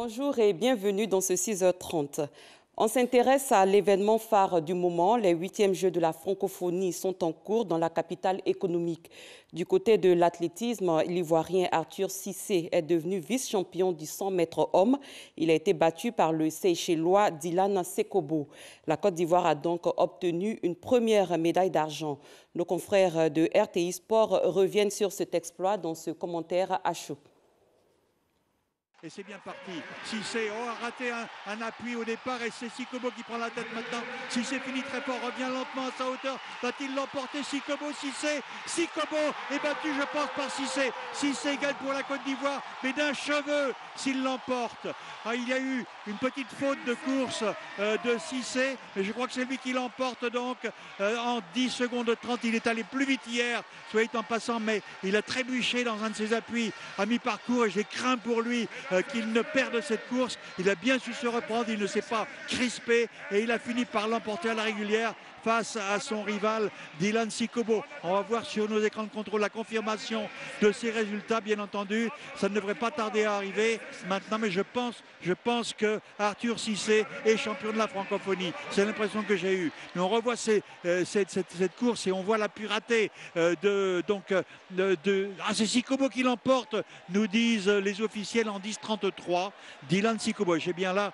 Bonjour et bienvenue dans ce 6h30. On s'intéresse à l'événement phare du moment. Les 8e Jeux de la francophonie sont en cours dans la capitale économique. Du côté de l'athlétisme, l'Ivoirien Arthur Cissé est devenu vice-champion du 100 mètres hommes. Il a été battu par le Seychellois Dylan Sekobo. La Côte d'Ivoire a donc obtenu une première médaille d'argent. Nos confrères de RTI Sport reviennent sur cet exploit dans ce commentaire à chaud. Et c'est bien parti. Cissé a raté un appui au départ et c'est Sikobo qui prend la tête maintenant. Cissé finit très fort, revient lentement à sa hauteur. Va-t-il l'emporter? Sikobo, Cissé. Sikobo est battu, je pense, par Cissé. Cissé gagne pour la Côte d'Ivoire, mais d'un cheveu s'il l'emporte. Il y a eu une petite faute de course de Cissé, mais je crois que c'est lui qui l'emporte donc en 10 secondes 30. Il est allé plus vite hier, soit en passant, mais il a trébuché dans un de ses appuis à mi-parcours et j'ai craint pour lui qu'il ne perde cette course. Il a bien su se reprendre, il ne s'est pas crispé et il a fini par l'emporter à la régulière face à son rival Dylan Sekobo. On va voir sur nos écrans de contrôle la confirmation de ces résultats, bien entendu. Ça ne devrait pas tarder à arriver maintenant, mais je pense que Arthur Cissé est champion de la francophonie. C'est l'impression que j'ai eue. Mais on revoit cette course et on voit la pureté c'est Sekobo qui l'emporte, nous disent les officiels en 10-33. Dylan Sekobo, j'ai bien là.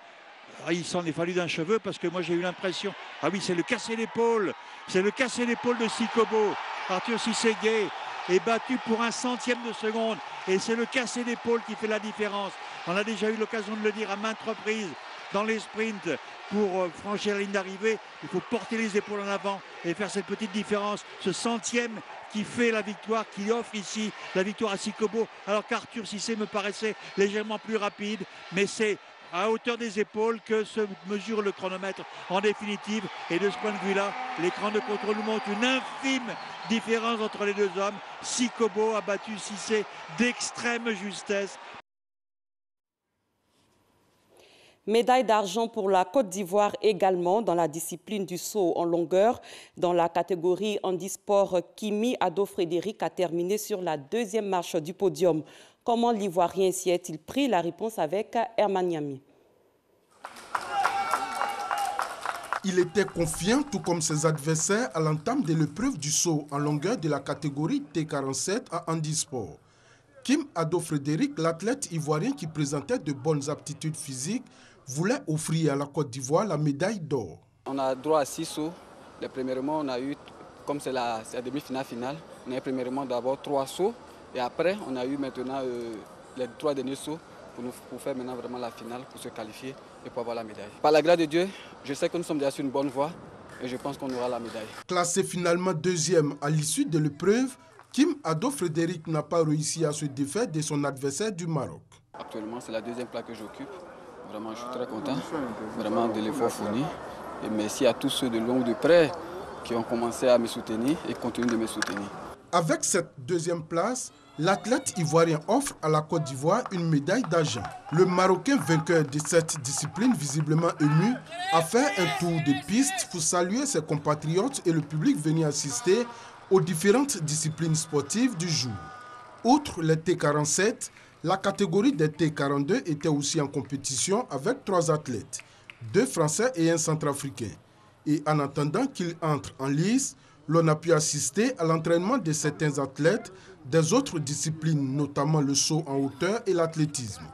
Il s'en est fallu d'un cheveu parce que moi j'ai eu l'impression. Ah oui, c'est le cassé d'épaule. C'est le cassé d'épaule de Sekobo. Arthur Cissé est battu pour un centième de seconde. Et c'est le cassé d'épaule qui fait la différence. On a déjà eu l'occasion de le dire à maintes reprises. Dans les sprints, pour franchir la ligne d'arrivée, il faut porter les épaules en avant et faire cette petite différence. Ce centième qui fait la victoire, qui offre ici la victoire à Sekobo. Alors qu'Arthur Cissé me paraissait légèrement plus rapide. Mais c'est à hauteur des épaules que se mesure le chronomètre en définitive. Et de ce point de vue-là, l'écran de contrôle nous montre une infime différence entre les deux hommes. Sekobo a battu Cissé d'extrême justesse. Médaille d'argent pour la Côte d'Ivoire également dans la discipline du saut en longueur. Dans la catégorie handisport, Kimi Ado-Frédéric a terminé sur la deuxième marche du podium. Comment l'Ivoirien s'y est-il pris? La réponse avec Herman Niami. Il était confiant, tout comme ses adversaires, à l'entame de l'épreuve du saut en longueur de la catégorie T47 à handisport. Kim Ado-Frédéric, l'athlète ivoirien qui présentait de bonnes aptitudes physiques, voulait offrir à la Côte d'Ivoire la médaille d'or. On a droit à 6 sauts. Les premièrement, on a eu, comme c'est la demi-finale finale, on a eu premièrement d'abord 3 sauts. Et après, on a eu maintenant les 3 derniers sauts pour faire maintenant vraiment la finale, pour se qualifier et pour avoir la médaille. Par la grâce de Dieu, je sais que nous sommes déjà sur une bonne voie et je pense qu'on aura la médaille. Classé finalement deuxième à l'issue de l'épreuve, Kim Ado-Frédéric n'a pas réussi à se défaire de son adversaire du Maroc. Actuellement, c'est la deuxième place que j'occupe. Vraiment, je suis très content vraiment de l'effort fourni. Et merci à tous ceux de loin ou de près qui ont commencé à me soutenir et continuent de me soutenir. Avec cette deuxième place, l'athlète ivoirien offre à la Côte d'Ivoire une médaille d'argent. Le Marocain vainqueur de cette discipline, visiblement ému, a fait un tour de piste pour saluer ses compatriotes et le public venu assister aux différentes disciplines sportives du jour. Outre les T47, la catégorie des T42 était aussi en compétition avec 3 athlètes, 2 Français et un Centrafricain. Et en attendant qu'ils entrent en lice, l'on a pu assister à l'entraînement de certains athlètes des autres disciplines, notamment le saut en hauteur et l'athlétisme.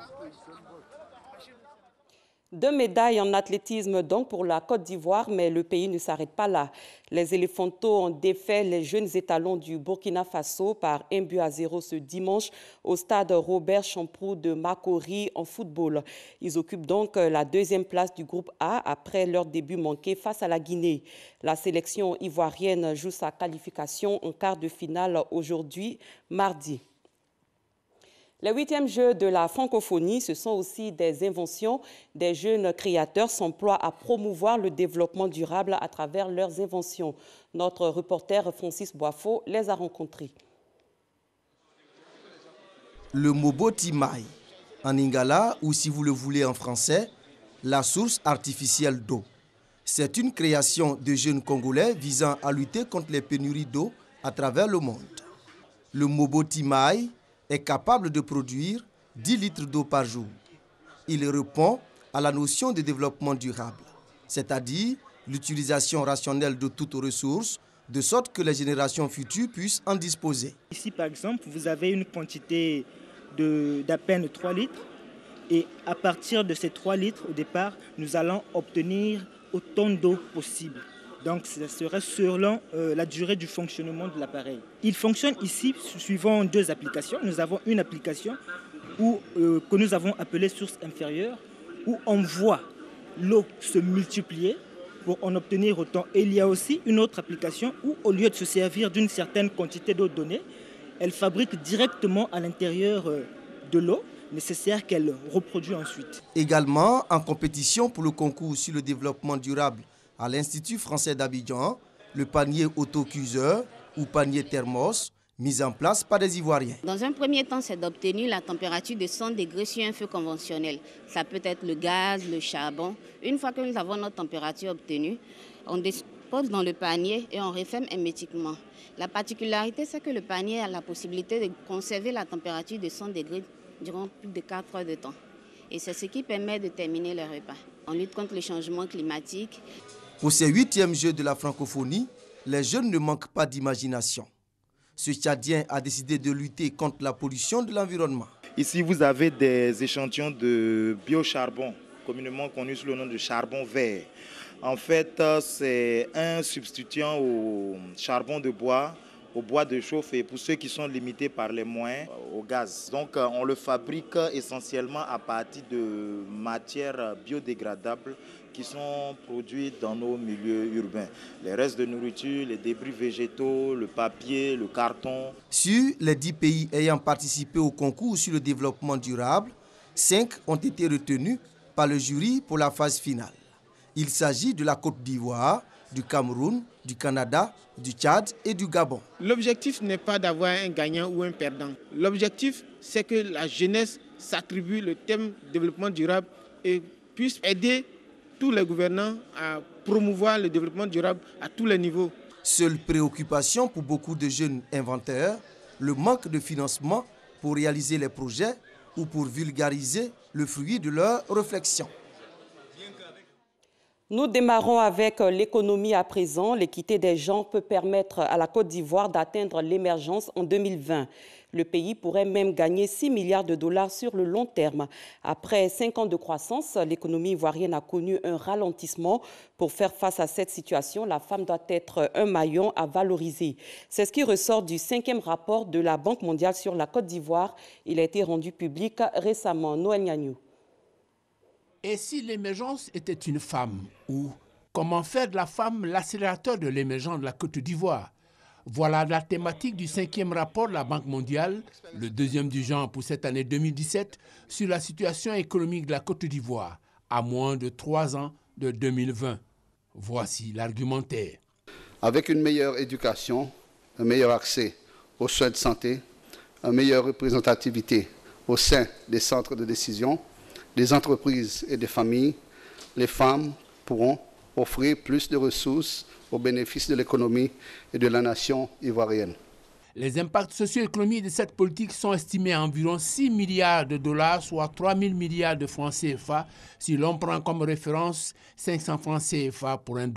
2 médailles en athlétisme donc pour la Côte d'Ivoire, mais le pays ne s'arrête pas là. Les Éléphantos ont défait les jeunes étalons du Burkina Faso par 1-0 ce dimanche au stade Robert Champroux de Makori en football. Ils occupent donc la 2e place du groupe A après leur début manqué face à la Guinée. La sélection ivoirienne joue sa qualification en quart de finale aujourd'hui, mardi. Les 8e Jeux de la francophonie, ce sont aussi des inventions. Des jeunes créateurs s'emploient à promouvoir le développement durable à travers leurs inventions. Notre reporter Francis Boifo les a rencontrés. Le Moboti Mai, en lingala ou si vous le voulez en français, la source artificielle d'eau. C'est une création de jeunes Congolais visant à lutter contre les pénuries d'eau à travers le monde. Le Moboti Mai est capable de produire 10 litres d'eau par jour. Il répond à la notion de développement durable, c'est-à-dire l'utilisation rationnelle de toutes ressources, de sorte que les générations futures puissent en disposer. Ici, par exemple, vous avez une quantité d'à peine 3 litres. Et à partir de ces 3 litres, au départ, nous allons obtenir autant d'eau possible. Donc, ce serait selon la durée du fonctionnement de l'appareil. Il fonctionne ici suivant 2 applications. Nous avons une application que nous avons appelée source inférieure, où on voit l'eau se multiplier pour en obtenir autant. Et il y a aussi une autre application où, au lieu de se servir d'une certaine quantité d'eau donnée, elle fabrique directement à l'intérieur de l'eau nécessaire qu'elle reproduit ensuite. Également en compétition pour le concours sur le développement durable à l'Institut français d'Abidjan, le panier autocuiseur ou panier thermos, mis en place par des Ivoiriens. Dans un premier temps, c'est d'obtenir la température de 100 degrés sur un feu conventionnel. Ça peut être le gaz, le charbon. Une fois que nous avons notre température obtenue, on dépose dans le panier et on referme hermétiquement. La particularité, c'est que le panier a la possibilité de conserver la température de 100 degrés durant plus de 4 heures de temps. Et c'est ce qui permet de terminer le repas. On lutte contre le changement climatique. Pour ces 8e Jeux de la francophonie, les jeunes ne manquent pas d'imagination. Ce Tchadien a décidé de lutter contre la pollution de l'environnement. Ici, vous avez des échantillons de biocharbon, communément connu sous le nom de charbon vert. En fait, c'est un substituant au charbon de bois, au bois de chauffe et pour ceux qui sont limités par les moyens, au gaz. Donc on le fabrique essentiellement à partir de matières biodégradables qui sont produites dans nos milieux urbains. Les restes de nourriture, les débris végétaux, le papier, le carton. Sur les 10 pays ayant participé au concours sur le développement durable, 5 ont été retenus par le jury pour la phase finale. Il s'agit de la Côte d'Ivoire, du Cameroun, du Canada, du Tchad et du Gabon. L'objectif n'est pas d'avoir un gagnant ou un perdant. L'objectif, c'est que la jeunesse s'attribue le thème développement durable et puisse aider tous les gouvernants à promouvoir le développement durable à tous les niveaux. Seule préoccupation pour beaucoup de jeunes inventeurs, le manque de financement pour réaliser les projets ou pour vulgariser le fruit de leurs réflexions. Nous démarrons avec l'économie à présent. L'équité des genres peut permettre à la Côte d'Ivoire d'atteindre l'émergence en 2020. Le pays pourrait même gagner 6 milliards de dollars sur le long terme. Après 5 ans de croissance, l'économie ivoirienne a connu un ralentissement. Pour faire face à cette situation, la femme doit être un maillon à valoriser. C'est ce qui ressort du 5e rapport de la Banque mondiale sur la Côte d'Ivoire. Il a été rendu public récemment. Noël Nyagnou. Et si l'émergence était une femme, ou comment faire de la femme l'accélérateur de l'émergence de la Côte d'Ivoire? Voilà la thématique du 5e rapport de la Banque mondiale, le 2e du genre pour cette année 2017, sur la situation économique de la Côte d'Ivoire, à moins de 3 ans de 2020. Voici l'argumentaire. Avec une meilleure éducation, un meilleur accès aux soins de santé, une meilleure représentativité au sein des centres de décision, des entreprises et des familles, les femmes pourront offrir plus de ressources au bénéfice de l'économie et de la nation ivoirienne. Les impacts socio-économiques de cette politique sont estimés à environ 6 milliards de dollars, soit 3 000 milliards de francs CFA, si l'on prend comme référence 500 francs CFA pour $1.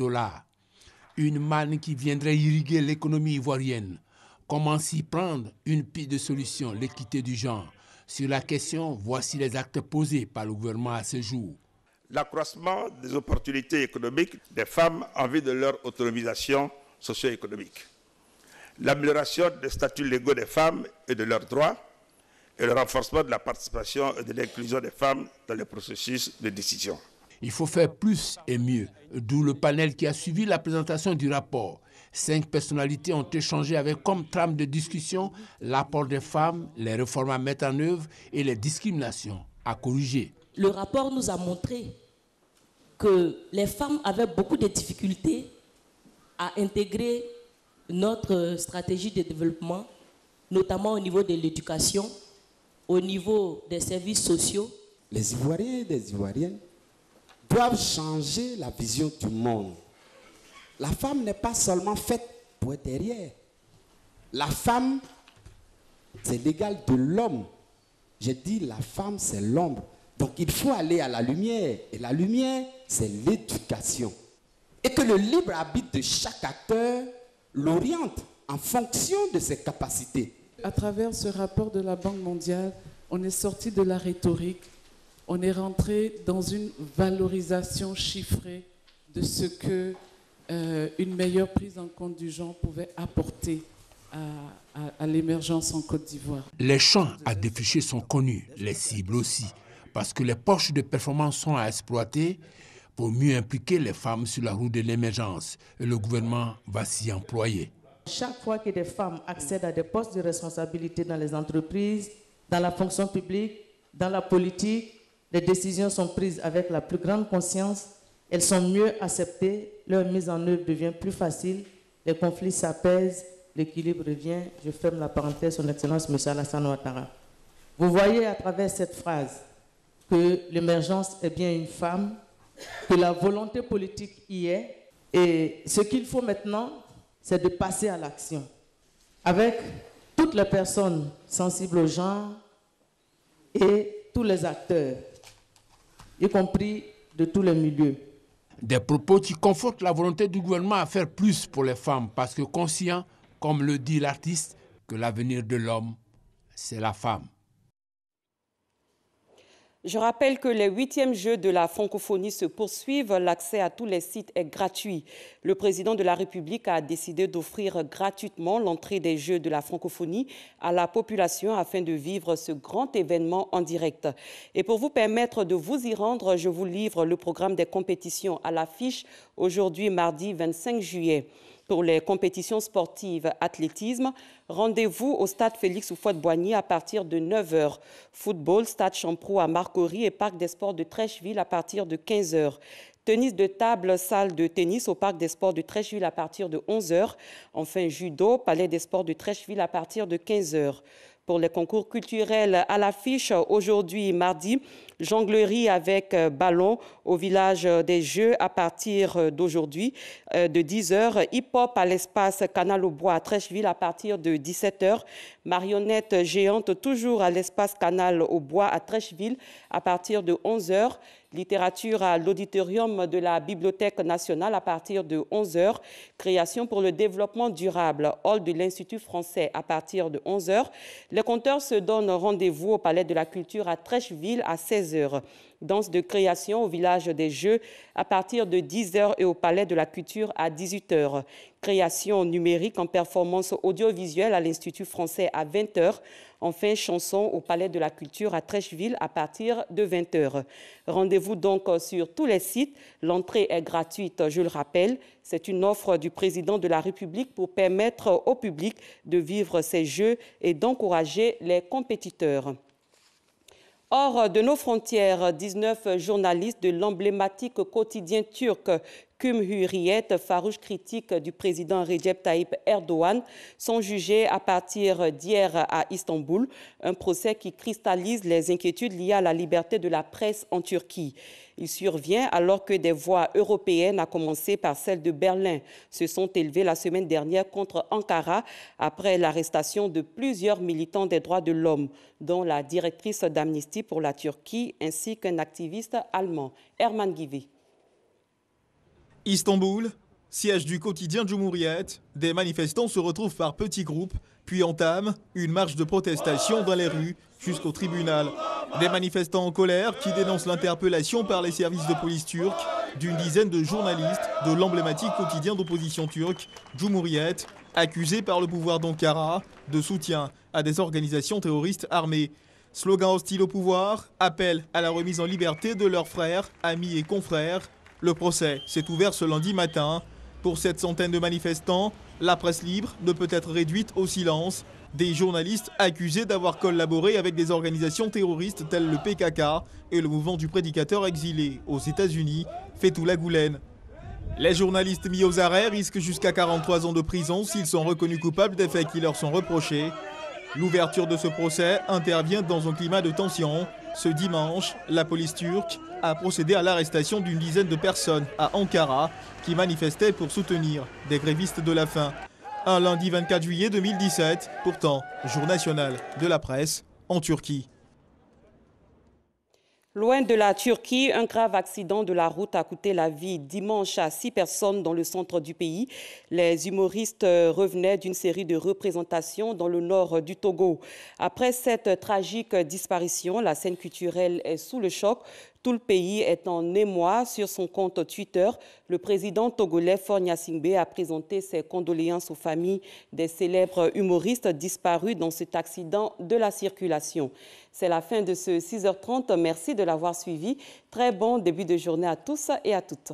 Une manne qui viendrait irriguer l'économie ivoirienne. Comment s'y prendre? Une piste de solution, l'équité du genre. Sur la question, voici les actes posés par le gouvernement à ce jour. L'accroissement des opportunités économiques des femmes en vue de leur autonomisation socio-économique. L'amélioration des statuts légaux des femmes et de leurs droits et le renforcement de la participation et de l'inclusion des femmes dans les processus de décision. Il faut faire plus et mieux, d'où le panel qui a suivi la présentation du rapport. 5 personnalités ont échangé avec comme trame de discussion l'apport des femmes, les réformes à mettre en œuvre et les discriminations à corriger. Le rapport nous a montré que les femmes avaient beaucoup de difficultés à intégrer notre stratégie de développement, notamment au niveau de l'éducation, au niveau des services sociaux. Les Ivoiriens et les Ivoiriennes doivent changer la vision du monde. La femme n'est pas seulement faite pour être derrière. La femme, c'est l'égal de l'homme. J'ai dit la femme, c'est l'ombre Donc il faut aller à la lumière. Et la lumière, c'est l'éducation. Et que le libre arbitre de chaque acteur l'oriente en fonction de ses capacités. À travers ce rapport de la Banque mondiale, on est sorti de la rhétorique, on est rentré dans une valorisation chiffrée de ce que une meilleure prise en compte du genre pouvait apporter à l'émergence en Côte d'Ivoire. Les champs à défricher sont connus, les cibles aussi, parce que les poches de performance sont à exploiter pour mieux impliquer les femmes sur la route de l'émergence. Et le gouvernement va s'y employer. Chaque fois que des femmes accèdent à des postes de responsabilité dans les entreprises, dans la fonction publique, dans la politique, les décisions sont prises avec la plus grande conscience, elles sont mieux acceptées, leur mise en œuvre devient plus facile, les conflits s'apaisent, l'équilibre revient. Je ferme la parenthèse, Son Excellence M. Alassane Ouattara. Vous voyez à travers cette phrase que l'émergence est bien une femme, que la volonté politique y est, et ce qu'il faut maintenant, c'est de passer à l'action avec toutes les personnes sensibles au genre et tous les acteurs, y compris de tous les milieux. Des propos qui confortent la volonté du gouvernement à faire plus pour les femmes, parce que conscient, comme le dit l'artiste, que l'avenir de l'homme, c'est la femme. Je rappelle que les 8e Jeux de la francophonie se poursuivent. L'accès à tous les sites est gratuit. Le président de la République a décidé d'offrir gratuitement l'entrée des Jeux de la francophonie à la population afin de vivre ce grand événement en direct. Et pour vous permettre de vous y rendre, je vous livre le programme des compétitions à l'affiche aujourd'hui, mardi 25 juillet. Pour les compétitions sportives athlétisme, rendez-vous au stade Félix Houphouët-Boigny à partir de 9h. Football, stade Champrou à Marcory et parc des sports de Trècheville à partir de 15h. Tennis de table, salle de tennis au parc des sports de Trècheville à partir de 11h. Enfin, judo, palais des sports de Trècheville à partir de 15h. Pour les concours culturels à l'affiche, aujourd'hui, mardi, jonglerie avec ballon au village des Jeux à partir d'aujourd'hui, de 10h. Hip-hop à l'espace Canal au Bois à Trècheville à partir de 17h. Marionnette géante toujours à l'espace Canal au Bois à Trècheville à partir de 11h. Littérature à l'auditorium de la Bibliothèque nationale à partir de 11h. Création pour le développement durable, hall de l'Institut français à partir de 11h. Les compteurs se donnent rendez-vous au Palais de la Culture à Trècheville à 16h. Danse de création au village des Jeux à partir de 10h et au Palais de la Culture à 18h. Création numérique en performance audiovisuelle à l'Institut français à 20h. Enfin, chanson au Palais de la Culture à Trècheville à partir de 20h. Rendez-vous donc sur tous les sites. L'entrée est gratuite, je le rappelle. C'est une offre du président de la République pour permettre au public de vivre ces Jeux et d'encourager les compétiteurs. Hors de nos frontières, 19 journalistes de l'emblématique quotidien turc Cumhuriyet, farouche critique du président Recep Tayyip Erdogan, sont jugés à partir d'hier à Istanbul, un procès qui cristallise les inquiétudes liées à la liberté de la presse en Turquie. Il survient alors que des voix européennes, à commencer par celle de Berlin, se sont élevées la semaine dernière contre Ankara après l'arrestation de plusieurs militants des droits de l'homme, dont la directrice d'Amnesty pour la Turquie ainsi qu'un activiste allemand, Herman Givi. Istanbul, siège du quotidien Cumhuriyet, des manifestants se retrouvent par petits groupes, puis entament une marche de protestation dans les rues jusqu'au tribunal. Des manifestants en colère qui dénoncent l'interpellation par les services de police turcs d'une dizaine de journalistes de l'emblématique quotidien d'opposition turque, Cumhuriyet, accusés par le pouvoir d'Ankara de soutien à des organisations terroristes armées. Slogan hostile au pouvoir, appel à la remise en liberté de leurs frères, amis et confrères. Le procès s'est ouvert ce lundi matin. Pour cette centaine de manifestants, la presse libre ne peut être réduite au silence. Des journalistes accusés d'avoir collaboré avec des organisations terroristes telles le PKK et le mouvement du prédicateur exilé aux États-Unis, Fethullah Gülen. Les journalistes mis aux arrêts risquent jusqu'à 43 ans de prison s'ils sont reconnus coupables des faits qui leur sont reprochés. L'ouverture de ce procès intervient dans un climat de tension. Ce dimanche, la police turque a procédé à l'arrestation d'une dizaine de personnes à Ankara qui manifestaient pour soutenir des grévistes de la faim. Un lundi 24 juillet 2017, pourtant, jour national de la presse en Turquie. Loin de la Turquie, un grave accident de la route a coûté la vie dimanche à 6 personnes dans le centre du pays. Les humoristes revenaient d'une série de représentations dans le nord du Togo. Après cette tragique disparition, la scène culturelle est sous le choc. Tout le pays est en émoi. Sur son compte Twitter, le président togolais Faure Gnassingbé a présenté ses condoléances aux familles des célèbres humoristes disparus dans cet accident de la circulation. C'est la fin de ce 6h30. Merci de l'avoir suivi. Très bon début de journée à tous et à toutes.